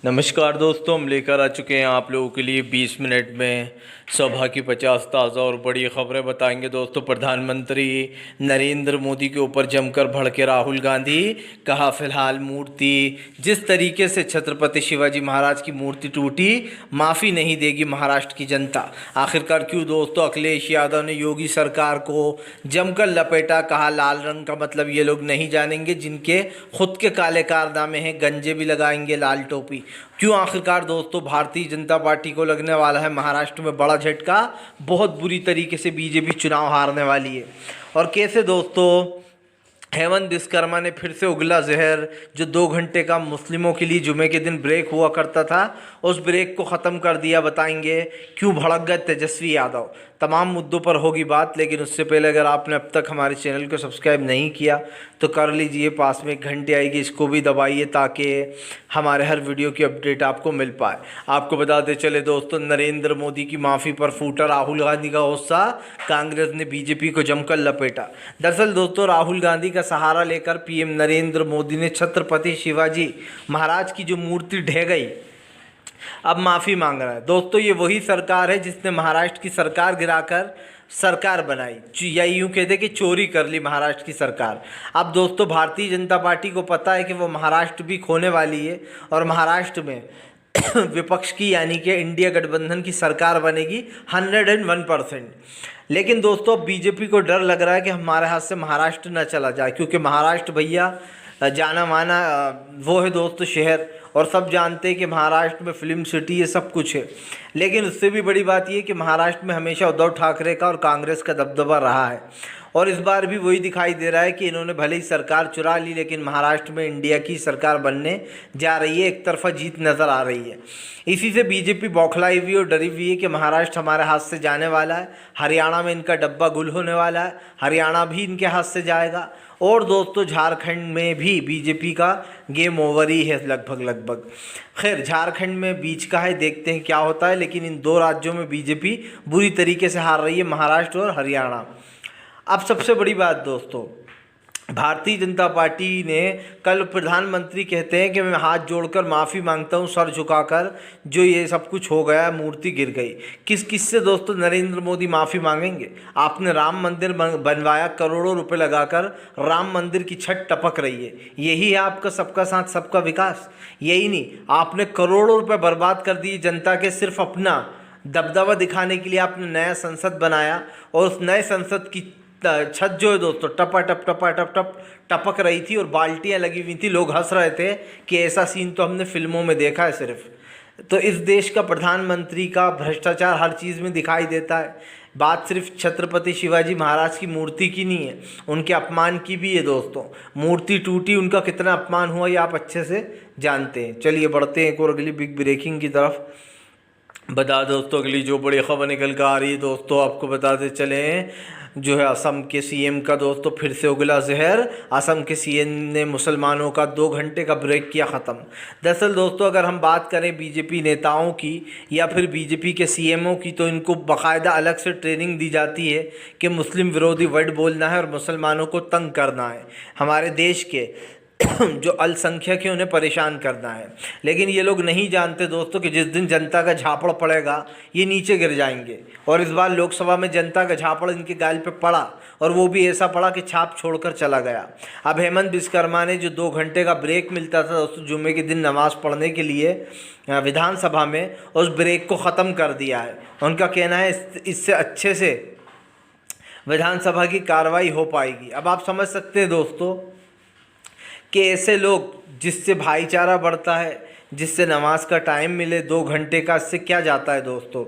नमस्कार दोस्तों, हम लेकर आ चुके हैं आप लोगों के लिए 20 मिनट में सभा की 50 ताज़ा और बड़ी खबरें बताएंगे। दोस्तों, प्रधानमंत्री नरेंद्र मोदी के ऊपर जमकर भड़के राहुल गांधी। कहा फिलहाल मूर्ति जिस तरीके से छत्रपति शिवाजी महाराज की मूर्ति टूटी, माफ़ी नहीं देगी महाराष्ट्र की जनता। आखिरकार क्यों दोस्तों? अखिलेश यादव ने योगी सरकार को जमकर लपेटा। कहा लाल रंग का मतलब ये लोग नहीं जानेंगे जिनके खुद के काले कारनामे हैं, गंजे भी लगाएंगे लाल टोपी। क्यों? आखिरकार दोस्तों, भारतीय जनता पार्टी को लगने वाला है महाराष्ट्र में बड़ा झटका। बहुत बुरी तरीके से बीजेपी चुनाव हारने वाली है। और कैसे दोस्तों हेमंत विश्वकर्मा ने फिर से उगला जहर। जो 2 घंटे का मुस्लिमों के लिए जुमे के दिन ब्रेक हुआ करता था, उस ब्रेक को ख़त्म कर दिया। बताएंगे क्यों भड़क गए तेजस्वी यादव। तमाम मुद्दों पर होगी बात, लेकिन उससे पहले अगर आपने अब तक हमारे चैनल को सब्सक्राइब नहीं किया तो कर लीजिए। पास में एक घंटी आएगी, इसको भी दबाइए ताकि हमारे हर वीडियो की अपडेट आपको मिल पाए। आपको बताते चले दोस्तों, नरेंद्र मोदी की माफ़ी पर फूटा राहुल गांधी का गुस्सा। कांग्रेस ने बीजेपी को जमकर लपेटा। दरअसल दोस्तों, राहुल गांधी का सहारा लेकर पीएम नरेंद्र मोदी ने छत्रपति शिवाजी महाराज की जो मूर्ति ढह गई, अब माफ़ी मांग रहा है। दोस्तों, ये वही सरकार है जिसने महाराष्ट्र की सरकार गिराकर सरकार बनाई, या यूँ कहते कि चोरी कर ली महाराष्ट्र की सरकार। अब दोस्तों, भारतीय जनता पार्टी को पता है कि वो महाराष्ट्र भी खोने वाली है और महाराष्ट्र में विपक्ष की यानी कि इंडिया गठबंधन की सरकार बनेगी 101%। लेकिन दोस्तों, बीजेपी को डर लग रहा है कि हमारे हाथ से महाराष्ट्र न चला जाए, क्योंकि महाराष्ट्र भैया जाना माना वो है दोस्तों शहर, और सब जानते हैं कि महाराष्ट्र में फिल्म सिटी ये सब कुछ है। लेकिन उससे भी बड़ी बात ये कि महाराष्ट्र में हमेशा उद्धव ठाकरे का और कांग्रेस का दबदबा रहा है, और इस बार भी वही दिखाई दे रहा है कि इन्होंने भले ही सरकार चुरा ली, लेकिन महाराष्ट्र में इंडिया की सरकार बनने जा रही है। एक तरफा जीत नज़र आ रही है। इसी से बीजेपी बौखलाई हुई और डरी हुई है कि महाराष्ट्र हमारे हाथ से जाने वाला है। हरियाणा में इनका डब्बा गुल होने वाला है, हरियाणा भी इनके हाथ से जाएगा। और दोस्तों, झारखंड में भी बीजेपी का गेम ओवर ही है लगभग। खैर, झारखंड में बीच का है, देखते हैं क्या होता है। लेकिन इन 2 राज्यों में बीजेपी बुरी तरीके से हार रही है, महाराष्ट्र और हरियाणा। अब सबसे बड़ी बात दोस्तों, भारतीय जनता पार्टी ने कल प्रधानमंत्री कहते हैं कि मैं हाथ जोड़कर माफ़ी मांगता हूं, सर झुकाकर, जो ये सब कुछ हो गया, मूर्ति गिर गई। किस से दोस्तों नरेंद्र मोदी माफ़ी मांगेंगे? आपने राम मंदिर बनवाया, करोड़ों रुपए लगाकर राम मंदिर की छत टपक रही है। यही है आपका सबका साथ सबका विकास? यही नहीं, आपने करोड़ों रुपये बर्बाद कर दिए जनता के, सिर्फ अपना दबदबा दिखाने के लिए आपने नया संसद बनाया, और उस नए संसद की छत जो है दोस्तों टप टपक रही थी और बाल्टियां लगी हुई थी। लोग हंस रहे थे कि ऐसा सीन तो हमने फिल्मों में देखा है सिर्फ। तो इस देश का प्रधानमंत्री का भ्रष्टाचार हर चीज़ में दिखाई देता है। बात सिर्फ छत्रपति शिवाजी महाराज की मूर्ति की नहीं है, उनके अपमान की भी है दोस्तों। मूर्ति टूटी, उनका कितना अपमान हुआ ये आप अच्छे से जानते हैं। चलिए बढ़ते हैं एक और अगली बिग ब्रेकिंग की तरफ। बता दोस्तों, अगली जो बड़ी खबर निकल कर आ रही है दोस्तों, आपको बताते चले जो है असम के सीएम का दोस्तों फिर से उगला जहर। असम के सीएम ने मुसलमानों का 2 घंटे का ब्रेक किया ख़त्म। दरअसल दोस्तों, अगर हम बात करें बीजेपी नेताओं की या फिर बीजेपी के सीएमओ की, तो इनको बाकायदा अलग से ट्रेनिंग दी जाती है कि मुस्लिम विरोधी वर्ड बोलना है और मुसलमानों को तंग करना है। हमारे देश के जो अल्पसंख्यक है उन्हें परेशान करना है। लेकिन ये लोग नहीं जानते दोस्तों कि जिस दिन जनता का झापड़ पड़ेगा ये नीचे गिर जाएंगे। और इस बार लोकसभा में जनता का झापड़ इनके गाल पे पड़ा, और वो भी ऐसा पड़ा कि छाप छोड़कर चला गया। अब हेमंत विश्वकर्मा ने जो 2 घंटे का ब्रेक मिलता था दोस्तों जुम्मे के दिन नमाज़ पढ़ने के लिए विधानसभा में, उस ब्रेक को ख़त्म कर दिया है। उनका कहना है इससे अच्छे से विधानसभा की कार्रवाई हो पाएगी। अब आप समझ सकते हैं दोस्तों कि ऐसे लोग जिससे भाईचारा बढ़ता है, जिससे नमाज का टाइम मिले 2 घंटे का, इससे क्या जाता है दोस्तों?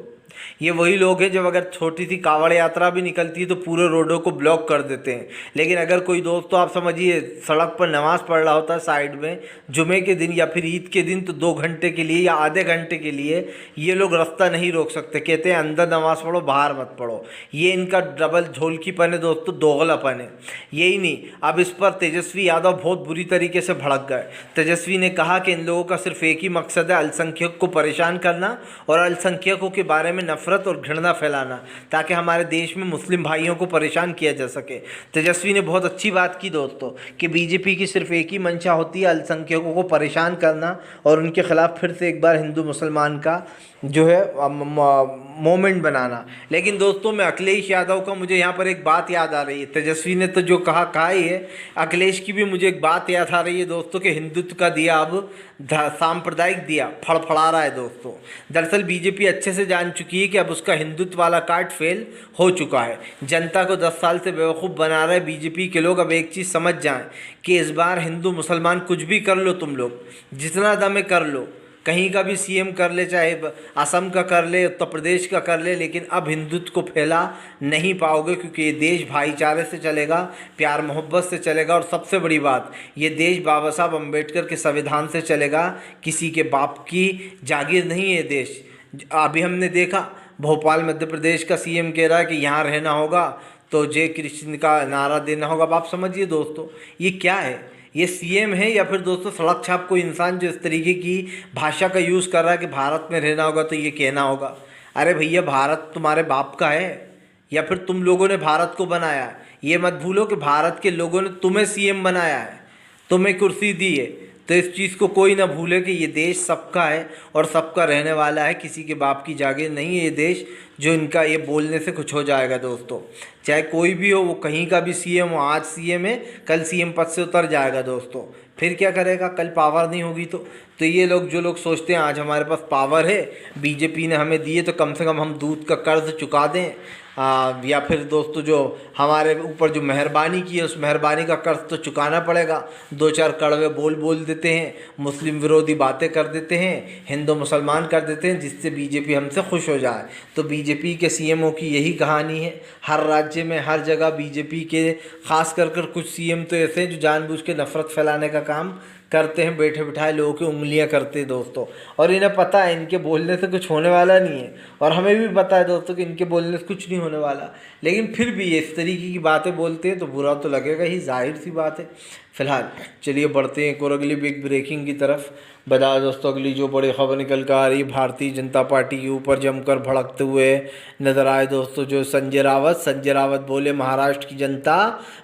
ये वही लोग हैं जब अगर छोटी सी कांवड़ यात्रा भी निकलती है तो पूरे रोडों को ब्लॉक कर देते हैं। लेकिन अगर कोई दोस्तों आप समझिए सड़क पर नमाज़ पढ़ रहा होता है साइड में जुमे के दिन या फिर ईद के दिन, तो 2 घंटे के लिए या आधे घंटे के लिए ये लोग रास्ता नहीं रोक सकते। कहते हैं अंदर नमाज़ पढ़ो, बाहर मत पढ़ो। ये इनका डबल झोलकीपन है दोस्तों, दोगलापन है। यही नहीं, अब इस पर तेजस्वी यादव बहुत बुरी तरीके से भड़क गए। तेजस्वी ने कहा कि इन लोगों का सिर्फ एक ही मकसद है, अल्पसंख्यक को परेशान करना और अल्पसंख्यकों के बारे में नफरत और घृणा फैलाना ताकि हमारे देश में मुस्लिम भाइयों को परेशान किया जा सके। तेजस्वी ने बहुत अच्छी बात की दोस्तों कि बीजेपी की सिर्फ एक ही मंशा होती है, अल्पसंख्यकों को परेशान करना और उनके खिलाफ फिर से एक बार हिंदू मुसलमान का जो है मोमेंट बनाना। लेकिन दोस्तों मैं अखिलेश यादव का मुझे यहाँ पर एक बात याद आ रही है। तेजस्वी ने तो जो कहा ही है, अखिलेश की भी मुझे एक बात याद आ रही है दोस्तों कि हिंदुत्व का दिया अब सांप्रदायिक दिया फड़फड़ा रहा है दोस्तों। दरअसल बीजेपी अच्छे से जान चुकी है कि अब उसका हिंदुत्व वाला कार्ड फेल हो चुका है। जनता को 10 साल से बेवकूफ़ बना रहे बीजेपी के लोग। अब एक चीज़ समझ जाएं कि इस बार हिंदू मुसलमान कुछ भी कर लो, तुम लोग जितना दम है कर लो, कहीं का भी सीएम कर ले, चाहे असम का कर ले, उत्तर प्रदेश का कर ले, लेकिन अब हिंदुत्व को फैला नहीं पाओगे क्योंकि ये देश भाईचारे से चलेगा, प्यार मोहब्बत से चलेगा। और सबसे बड़ी बात, ये देश बाबा साहब अम्बेडकर के संविधान से चलेगा, किसी के बाप की जागीर नहीं है ये देश। अभी हमने देखा भोपाल मध्य प्रदेश का सीएम कह रहा है कि यहाँ रहना होगा तो जय कृष्ण का नारा देना होगा। अब आप समझिए दोस्तों ये क्या है, ये सीएम है या फिर दोस्तों सड़क छाप कोई इंसान जो इस तरीके की भाषा का यूज़ कर रहा है कि भारत में रहना होगा तो ये कहना होगा। अरे भैया भारत तुम्हारे बाप का है या फिर तुम लोगों ने भारत को बनाया है? ये मत भूलो कि भारत के लोगों ने तुम्हें सीएम बनाया है, तुम्हें कुर्सी दी है। तो इस चीज़ को कोई ना भूले कि ये देश सबका है और सबका रहने वाला है, किसी के बाप की जागीर नहीं है ये देश जो इनका ये बोलने से कुछ हो जाएगा दोस्तों। चाहे कोई भी हो, वो कहीं का भी सीएम हो, आज सीएम है कल सीएम पद से उतर जाएगा दोस्तों, फिर क्या करेगा, कल पावर नहीं होगी तो ये लोग जो लोग सोचते हैं आज हमारे पास पावर है, बीजेपी ने हमें दी है तो कम से कम हम दूध का कर्ज चुका दें, या फिर दोस्तों जो हमारे ऊपर जो मेहरबानी की है उस मेहरबानी का कर्ज तो चुकाना पड़ेगा। 2-4 कड़वे बोल देते हैं, मुस्लिम विरोधी बातें कर देते हैं, हिंदू मुसलमान कर देते हैं, जिससे बीजेपी हमसे खुश हो जाए। तो बीजेपी के सीएमओ की यही कहानी है। हर राज्य में हर जगह बीजेपी के खास कर कुछ सीएम तो ऐसे हैं जो जानबूझ के नफरत फैलाने का काम करते हैं, बैठे बिठाए लोगों की उंगलियां करते हैं दोस्तों। और इन्हें पता है इनके बोलने से कुछ होने वाला नहीं है, और हमें भी पता है दोस्तों कि इनके बोलने से कुछ नहीं होने वाला, लेकिन फिर भी ये इस तरीके की बातें बोलते हैं तो बुरा तो लगेगा ही, जाहिर सी बात है। फिलहाल चलिए बढ़ते हैं एक और अगली बिग ब्रेकिंग की तरफ। बता दोस्तों अगली जो बड़ी खबर निकल कर आ रही, भारतीय जनता पार्टी के ऊपर जमकर भड़कते हुए नजर आए दोस्तों जो संजय रावत बोले महाराष्ट्र की जनता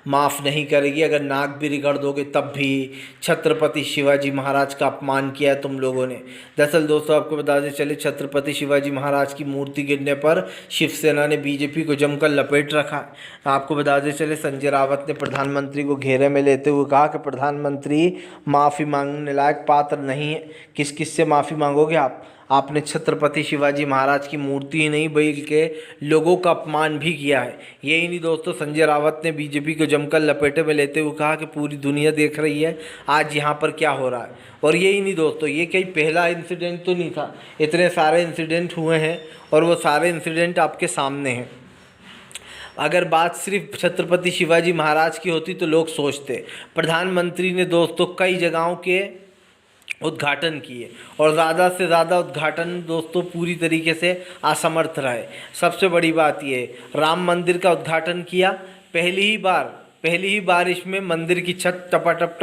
माफ़ नहीं करेगी, अगर नाक भी रगड़ दोगे तब भी। छत्रपति शिवाजी महाराज का अपमान किया है तुम लोगों ने। दरअसल दोस्तों आपको बता दें चले, छत्रपति शिवाजी महाराज की मूर्ति गिरने पर शिवसेना ने बीजेपी को जमकर लपेट रखा। आपको बता दें चले संजय रावत ने प्रधानमंत्री को घेरे में लेते हुए कहा कि प्रधानमंत्री माफ़ी मांगने लायक पात्र नहीं है। किस से माफ़ी मांगोगे आपने छत्रपति शिवाजी महाराज की मूर्ति ही नहीं बल्कि लोगों का अपमान भी किया है। यही नहीं दोस्तों, संजय रावत ने बीजेपी को जमकर लपेटे में लेते हुए कहा कि पूरी दुनिया देख रही है आज यहाँ पर क्या हो रहा है। और यही नहीं दोस्तों, ये कहीं पहला इंसिडेंट तो नहीं था, इतने सारे इंसिडेंट हुए हैं और वो सारे इंसिडेंट आपके सामने हैं। अगर बात सिर्फ छत्रपति शिवाजी महाराज की होती तो लोग सोचते। प्रधानमंत्री ने दोस्तों कई जगहों के उद्घाटन किए और ज़्यादा से ज़्यादा उद्घाटन दोस्तों पूरी तरीके से असमर्थ रहे। सबसे बड़ी बात ये, राम मंदिर का उद्घाटन किया, पहली ही बारिश में मंदिर की छत टपटप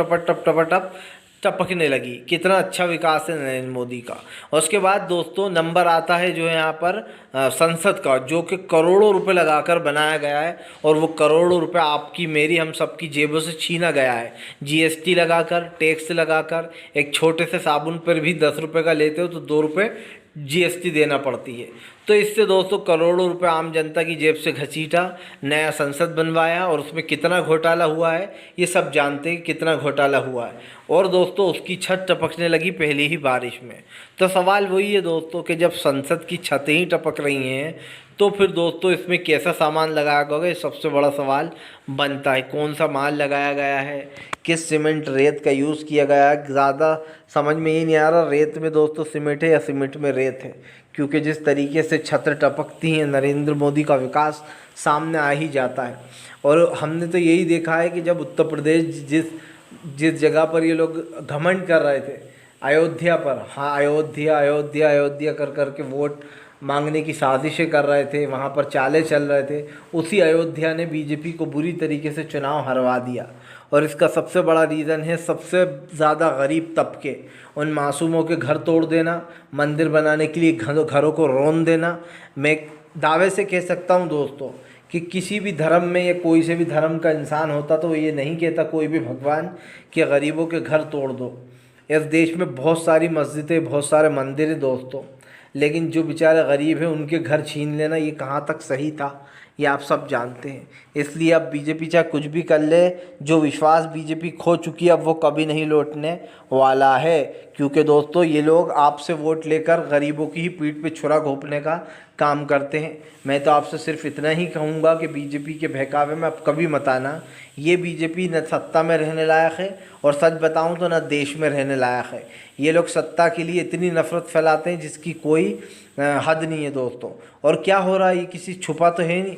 टपकने लगी। कितना अच्छा विकास है नरेंद्र मोदी का। और उसके बाद दोस्तों नंबर आता है जो है यहाँ पर संसद का, जो कि करोड़ों रुपए लगाकर बनाया गया है, और वो करोड़ों रुपए आपकी मेरी हम सबकी जेबों से छीना गया है। जीएसटी लगाकर, टैक्स लगाकर, एक छोटे से साबुन पर भी 10 रुपये का लेते हो तो 2 रुपये जीएसटी देना पड़ती है। तो इससे दोस्तों करोड़ों रुपए आम जनता की जेब से घसीटा, नया संसद बनवाया, और उसमें कितना घोटाला हुआ है ये सब जानते हैं कितना घोटाला हुआ है। और दोस्तों उसकी छत टपकने लगी पहली ही बारिश में। तो सवाल वही है दोस्तों कि जब संसद की छतें ही टपक रही हैं तो फिर दोस्तों इसमें कैसा सामान लगाया गया, ये सबसे बड़ा सवाल बनता है। कौन सा माल लगाया गया है, किस सीमेंट रेत का यूज़ किया गया है, ज़्यादा समझ में ही नहीं आ रहा रेत में दोस्तों सीमेंट है या सीमेंट में रेत है, क्योंकि जिस तरीके से छत टपकती हैं नरेंद्र मोदी का विकास सामने आ ही जाता है। और हमने तो यही देखा है कि जब उत्तर प्रदेश जिस जगह पर ये लोग घमंड कर रहे थे अयोध्या पर, हाँ अयोध्या कर के वोट मांगने की साजिशें कर रहे थे, वहाँ पर चालें चल रहे थे, उसी अयोध्या ने बीजेपी को बुरी तरीके से चुनाव हरवा दिया। और इसका सबसे बड़ा रीज़न है सबसे ज़्यादा गरीब तबके, उन मासूमों के घर तोड़ देना, मंदिर बनाने के लिए घरों को रौंद देना। मैं दावे से कह सकता हूँ दोस्तों कि किसी भी धर्म में या कोई से भी धर्म का इंसान होता तो वो ये नहीं कहता कोई भी भगवान कि गरीबों के घर तोड़ दो। इस देश में बहुत सारी मस्जिदें, बहुत सारे मंदिर हैं दोस्तों, लेकिन जो बेचारे गरीब हैं उनके घर छीन लेना ये कहाँ तक सही था, ये आप सब जानते हैं। इसलिए अब बीजेपी चाहे कुछ भी कर ले, जो विश्वास बीजेपी खो चुकी है अब वो कभी नहीं लौटने वाला है, क्योंकि दोस्तों ये लोग आपसे वोट लेकर गरीबों की ही पीठ पे छुरा घोंपने का काम करते हैं। मैं तो आपसे सिर्फ इतना ही कहूँगा कि बीजेपी के बहकावे में अब कभी मत आना। ये बीजेपी न सत्ता में रहने लायक है और सच बताऊँ तो न देश में रहने लायक है। ये लोग सत्ता के लिए इतनी नफरत फैलाते हैं जिसकी कोई हद नहीं है दोस्तों। और क्या हो रहा है ये किसी छुपा तो है नहीं।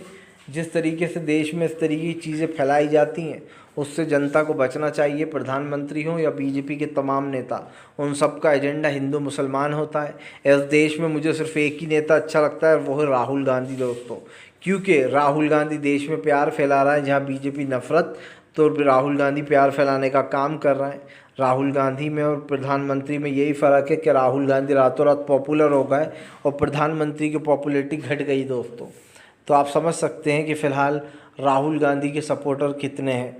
जिस तरीके से देश में इस तरीके की चीज़ें फैलाई जाती हैं उससे जनता को बचना चाहिए। प्रधानमंत्री हों या बीजेपी के तमाम नेता, उन सब का एजेंडा हिंदू मुसलमान होता है। इस देश में मुझे सिर्फ एक ही नेता अच्छा लगता है, वो है राहुल गांधी दोस्तों, क्योंकि राहुल गांधी देश में प्यार फैला रहा है। जहाँ बीजेपी नफरत, तो राहुल गांधी प्यार फैलाने का काम कर रहे हैं। राहुल गांधी में और प्रधानमंत्री में यही फ़र्क है कि राहुल गांधी रातों रात पॉपुलर हो गए और प्रधानमंत्री की पॉपुलैरिटी घट गई दोस्तों। तो आप समझ सकते हैं कि फ़िलहाल राहुल गांधी के सपोर्टर कितने हैं।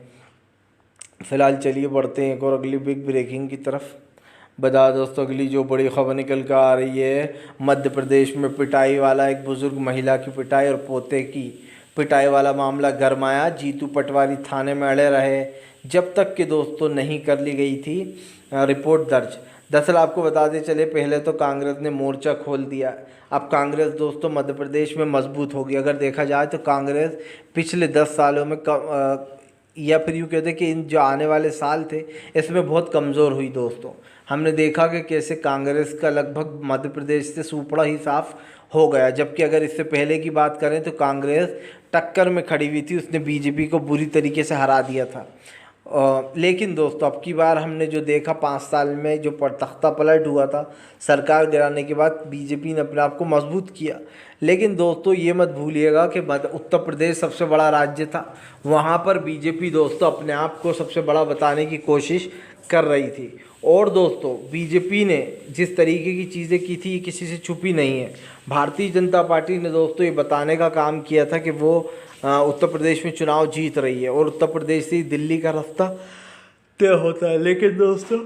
फ़िलहाल चलिए बढ़ते हैं एक और अगली बिग ब्रेकिंग की तरफ। बता दोस्तों अगली जो बड़ी खबर निकल कर आ रही है, मध्य प्रदेश में पिटाई वाला, एक बुज़ुर्ग महिला की पिटाई और पोते की पिटाई वाला मामला गरमाया। जीतू पटवारी थाने में अड़े रहे जब तक कि दोस्तों नहीं कर ली गई थी रिपोर्ट दर्ज। दरअसल आपको बताते चले, पहले तो कांग्रेस ने मोर्चा खोल दिया। अब कांग्रेस दोस्तों मध्य प्रदेश में मजबूत होगी। अगर देखा जाए तो कांग्रेस पिछले 10 सालों में या फिर यूँ कहते कि इन जो आने वाले साल थे इसमें बहुत कमज़ोर हुई दोस्तों। हमने देखा कि कैसे कांग्रेस का लगभग मध्य प्रदेश से सूपड़ा ही साफ हो गया, जबकि अगर इससे पहले की बात करें तो कांग्रेस टक्कर में खड़ी हुई थी, उसने बीजेपी को बुरी तरीके से हरा दिया था। लेकिन दोस्तों अब की बार हमने जो देखा 5 साल में जो तख्ता पलट हुआ था सरकार गिराने के बाद, बीजेपी ने अपने आप को मजबूत किया। लेकिन दोस्तों ये मत भूलिएगा कि उत्तर प्रदेश सबसे बड़ा राज्य था, वहाँ पर बीजेपी दोस्तों अपने आप को सबसे बड़ा बताने की कोशिश कर रही थी। और दोस्तों बीजेपी ने जिस तरीके की चीज़ें की थी ये किसी से छुपी नहीं है। भारतीय जनता पार्टी ने दोस्तों ये बताने का काम किया था कि वो उत्तर प्रदेश में चुनाव जीत रही है और उत्तर प्रदेश से दिल्ली का रास्ता तय होता है। लेकिन दोस्तों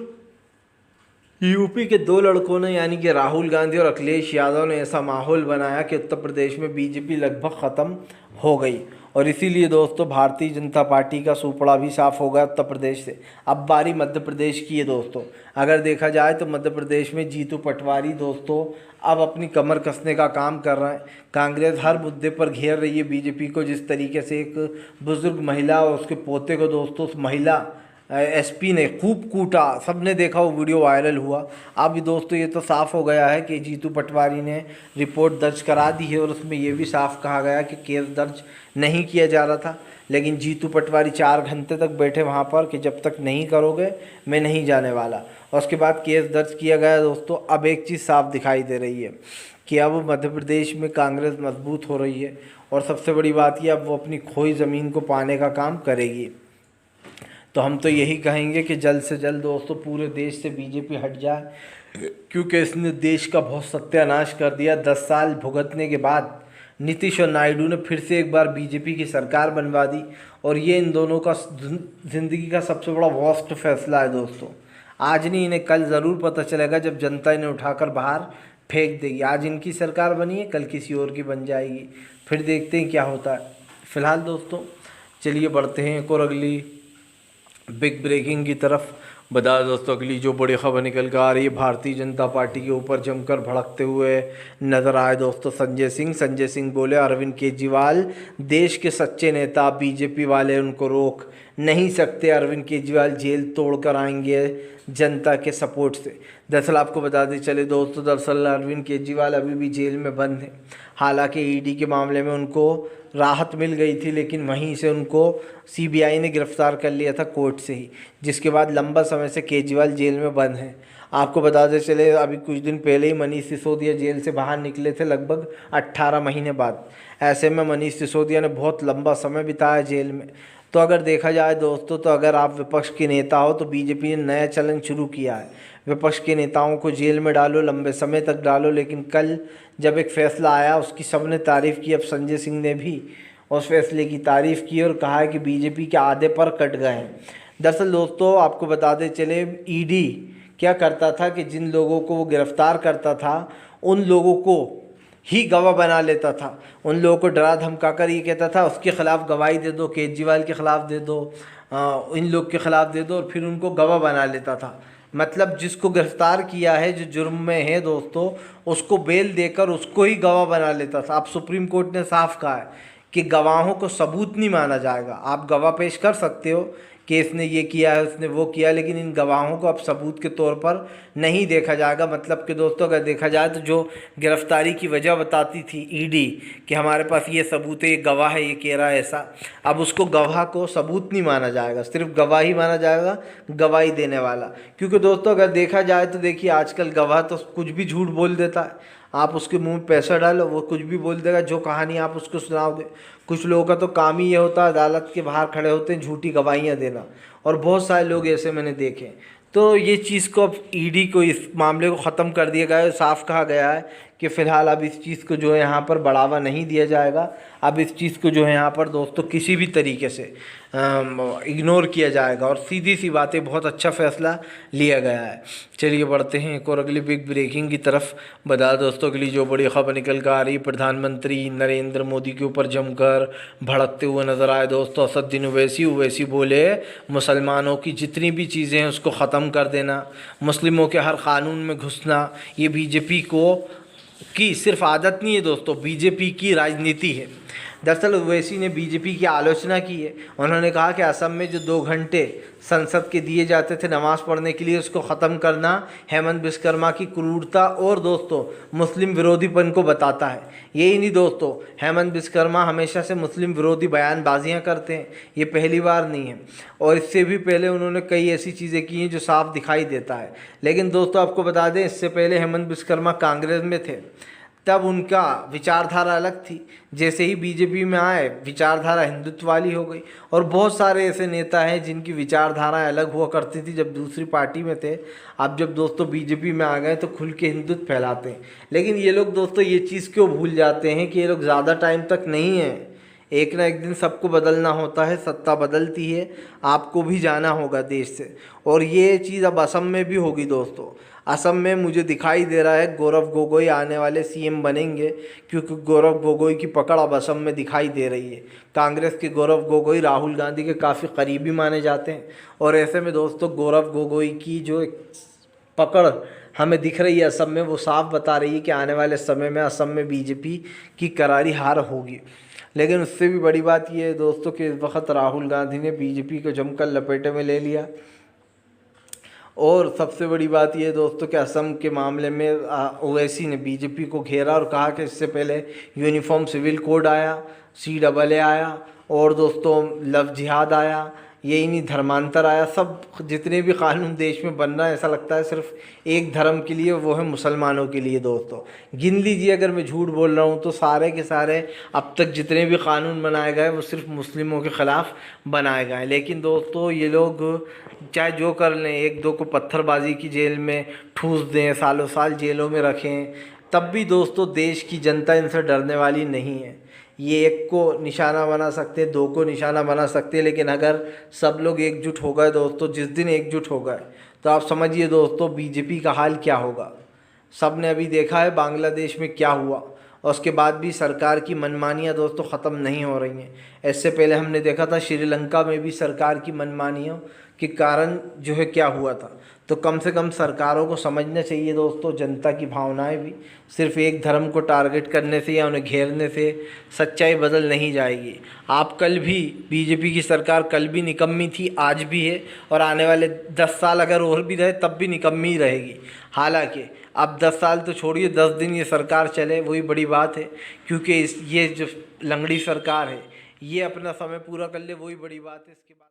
यूपी के 2 लड़कों ने यानी कि राहुल गांधी और अखिलेश यादव ने ऐसा माहौल बनाया कि उत्तर प्रदेश में बीजेपी लगभग ख़त्म हो गई। और इसीलिए दोस्तों भारतीय जनता पार्टी का सूपड़ा भी साफ हो गया उत्तर प्रदेश से। अब बारी मध्य प्रदेश की है दोस्तों। अगर देखा जाए तो मध्य प्रदेश में जीतू पटवारी दोस्तों अब अपनी कमर कसने का काम कर रहा है। कांग्रेस हर मुद्दे पर घेर रही है बीजेपी को। जिस तरीके से एक बुज़ुर्ग महिला और उसके पोते को दोस्तों उस महिला एसपी ने खूब कूटा, सबने देखा, वो वीडियो वायरल हुआ। अब दोस्तों ये तो साफ़ हो गया है कि जीतू पटवारी ने रिपोर्ट दर्ज करा दी है और उसमें ये भी साफ कहा गया कि केस दर्ज नहीं किया जा रहा था। लेकिन जीतू पटवारी 4 घंटे तक बैठे वहाँ पर कि जब तक नहीं करोगे मैं नहीं जाने वाला। और उसके बाद केस दर्ज किया गया दोस्तों। अब एक चीज़ साफ दिखाई दे रही है कि अब मध्य प्रदेश में कांग्रेस मजबूत हो रही है और सबसे बड़ी बात ये अब वो अपनी खोई ज़मीन को पाने का काम करेगी। तो हम तो यही कहेंगे कि जल्द से जल्द दोस्तों पूरे देश से बीजेपी हट जाए, क्योंकि इसने देश का बहुत सत्यानाश कर दिया। 10 साल भुगतने के बाद नीतीश और नायडू ने फिर से एक बार बीजेपी की सरकार बनवा दी और ये इन दोनों का ज़िंदगी का सबसे बड़ा वर्स्ट फैसला है दोस्तों। आज नहीं, इन्हें कल ज़रूर पता चलेगा जब जनता इन्हें उठाकर बाहर फेंक देगी। आज इनकी सरकार बनी है, कल किसी और की बन जाएगी, फिर देखते हैं क्या होता है। फ़िलहाल दोस्तों चलिए बढ़ते हैं एक और अगली बिग ब्रेकिंग की तरफ। बता दोस्तों अगली जो बड़ी खबर निकल कर आ रही है, भारतीय जनता पार्टी के ऊपर जमकर भड़कते हुए नजर आए दोस्तों संजय सिंह बोले अरविंद केजरीवाल देश के सच्चे नेता, बीजेपी वाले उनको रोक नहीं सकते। अरविंद केजरीवाल जेल तोड़कर आएंगे जनता के सपोर्ट से। दरअसल आपको बताते चले दोस्तों, दरअसल अरविंद केजरीवाल अभी भी जेल में बंद हैं। हालांकि ईडी के मामले में उनको राहत मिल गई थी, लेकिन वहीं से उनको सीबीआई ने गिरफ्तार कर लिया था कोर्ट से ही, जिसके बाद लंबा समय से केजरीवाल जेल में बंद हैं। आपको बताते चले अभी कुछ दिन पहले ही मनीष सिसोदिया जेल से बाहर निकले थे लगभग 18 महीने बाद। ऐसे में मनीष सिसोदिया ने बहुत लंबा समय बिताया जेल में। तो अगर देखा जाए दोस्तों, तो अगर आप विपक्ष के नेता हो तो बीजेपी ने नया चलन शुरू किया है, विपक्ष के नेताओं को जेल में डालो, लंबे समय तक डालो। लेकिन कल जब एक फैसला आया उसकी सबने तारीफ़ की। अब संजय सिंह ने भी उस फैसले की तारीफ़ की और कहा है कि बीजेपी के आधे पर कट गए हैं। दरअसल दोस्तों आपको बताते चले, ईडी क्या करता था कि जिन लोगों को वो गिरफ्तार करता था उन लोगों को ही गवाह बना लेता था, उन लोगों को डरा धमका कर ये कहता था उसके ख़िलाफ़ गवाही दे दो, केजरीवाल के ख़िलाफ़ दे दो, इन लोग के ख़िलाफ़ दे दो, और फिर उनको गवाह बना लेता था। मतलब जिसको गिरफ्तार किया है, जो जुर्म में है दोस्तों, उसको बेल देकर उसको ही गवाह बना लेता था। अब सुप्रीम कोर्ट ने साफ कहा है कि गवाहों को सबूत नहीं माना जाएगा। आप गवाह पेश कर सकते हो कि इसने ये किया है, उसने वो किया, लेकिन इन गवाहों को अब सबूत के तौर पर नहीं देखा जाएगा। मतलब कि दोस्तों अगर देखा जाए तो जो गिरफ्तारी की वजह बताती थी ईडी कि हमारे पास ये सबूत है, ये गवाह है, ये कह रहा है ऐसा, अब उसको गवाह को सबूत नहीं माना जाएगा, सिर्फ गवाह ही माना जाएगा, गवाही देने वाला। क्योंकि दोस्तों अगर देखा जाए तो देखिए आजकल गवाह तो कुछ भी झूठ बोल देता है। आप उसके मुंह में पैसा डालो वो कुछ भी बोल देगा, जो कहानी आप उसको सुनाओगे। कुछ लोगों का तो काम ही ये होता है अदालत के बाहर खड़े होते हैं झूठी गवाहियाँ देना, और बहुत सारे लोग ऐसे मैंने देखे। तो ये चीज़ को अब ईडी को इस मामले को ख़त्म कर दिया गया है। साफ कहा गया है कि फ़िलहाल अब इस चीज़ को जो है यहाँ पर बढ़ावा नहीं दिया जाएगा। अब इस चीज़ को जो है यहाँ पर दोस्तों किसी भी तरीके से इग्नोर किया जाएगा, और सीधी सी बातें, बहुत अच्छा फ़ैसला लिया गया है। चलिए बढ़ते हैं एक और अगली बिग ब्रेकिंग की तरफ। बता दोस्तों के लिए जो बड़ी खबर निकल कर आ रही, प्रधानमंत्री नरेंद्र मोदी के ऊपर जमकर भड़कते हुए नजर आए दोस्तों। असदुद्दीन ओवैसी बोले मुसलमानों की जितनी भी चीज़ें हैं उसको ख़त्म कर देना, मुस्लिमों के हर कानून में घुसना, ये बीजेपी की सिर्फ आदत नहीं है दोस्तों, बीजेपी की राजनीति है। दरअसल ओवैसी ने बीजेपी की आलोचना की है। उन्होंने कहा कि असम में जो 2 घंटे संसद के दिए जाते थे नमाज़ पढ़ने के लिए, उसको ख़त्म करना हेमंत विश्वकर्मा की क्रूरता और दोस्तों मुस्लिम विरोधीपन को बताता है। यही नहीं दोस्तों, हेमंत विश्वकर्मा हमेशा से मुस्लिम विरोधी बयानबाजियाँ करते हैं, ये पहली बार नहीं है, और इससे भी पहले उन्होंने कई ऐसी चीज़ें की हैं जो साफ दिखाई देता है। लेकिन दोस्तों आपको बता दें, इससे पहले हेमंत विश्वकर्मा कांग्रेस में थे, तब उनका विचारधारा अलग थी। जैसे ही बीजेपी में आए विचारधारा हिंदुत्व वाली हो गई, और बहुत सारे ऐसे नेता हैं जिनकी विचारधारा अलग हुआ करती थी जब दूसरी पार्टी में थे। अब जब दोस्तों बीजेपी में आ गए तो खुल के हिंदुत्व फैलाते हैं। लेकिन ये लोग दोस्तों ये चीज़ क्यों भूल जाते हैं कि ये लोग ज़्यादा टाइम तक नहीं हैं, एक ना एक दिन सबको बदलना होता है, सत्ता बदलती है, आपको भी जाना होगा देश से। और ये चीज़ अब असम में भी होगी दोस्तों। असम में मुझे दिखाई दे रहा है गौरव गोगोई आने वाले सीएम बनेंगे, क्योंकि गौरव गोगोई की पकड़ अब असम में दिखाई दे रही है। कांग्रेस के गौरव गोगोई राहुल गांधी के काफ़ी करीबी माने जाते हैं, और ऐसे में दोस्तों गौरव गोगोई की जो एक पकड़ हमें दिख रही है असम में, वो साफ बता रही है कि आने वाले समय में असम में बीजेपी की करारी हार होगी। लेकिन उससे भी बड़ी बात यह है दोस्तों कि इस वक्त राहुल गांधी ने बीजेपी को जमकर लपेटे में ले लिया, और सबसे बड़ी बात यह है दोस्तों कि असम के मामले में ओवैसी ने बीजेपी को घेरा और कहा कि इससे पहले यूनिफॉर्म सिविल कोड आया, CAA आया, और दोस्तों लव जिहाद आया, यही नहीं धर्मांतर आया, सब जितने भी कानून देश में बन रहा है ऐसा लगता है सिर्फ एक धर्म के लिए, वो है मुसलमानों के लिए। दोस्तों गिन लीजिए, अगर मैं झूठ बोल रहा हूँ तो सारे के सारे अब तक जितने भी कानून बनाए गए वो सिर्फ मुस्लिमों के ख़िलाफ़ बनाए गए। लेकिन दोस्तों ये लोग चाहे जो कर लें, एक दो को पत्थरबाजी की जेल में ठूस दें, सालों साल जेलों में रखें, तब भी दोस्तों देश की जनता इनसे डरने वाली नहीं है। ये एक को निशाना बना सकते, 2 को निशाना बना सकते, लेकिन अगर सब लोग एकजुट हो गए दोस्तों, जिस दिन एकजुट हो गए तो आप समझिए दोस्तों बीजेपी का हाल क्या होगा। सब ने अभी देखा है बांग्लादेश में क्या हुआ, और उसके बाद भी सरकार की मनमानियाँ दोस्तों ख़त्म नहीं हो रही हैं। इससे पहले हमने देखा था श्रीलंका में भी सरकार की मनमानियों के कारण जो है क्या हुआ था। तो कम से कम सरकारों को समझना चाहिए दोस्तों जनता की भावनाएं भी, सिर्फ एक धर्म को टारगेट करने से या उन्हें घेरने से सच्चाई बदल नहीं जाएगी। आप कल भी बीजेपी की सरकार कल भी निकम्मी थी, आज भी है, और आने वाले 10 साल अगर और भी रहे तब भी निकम्मी ही रहेगी। हालांकि अब 10 साल तो छोड़िए, 10 दिन ये सरकार चले वही बड़ी बात है, क्योंकि ये जो लंगड़ी सरकार है ये अपना समय पूरा कर ले वही बड़ी बात है। इसके बाद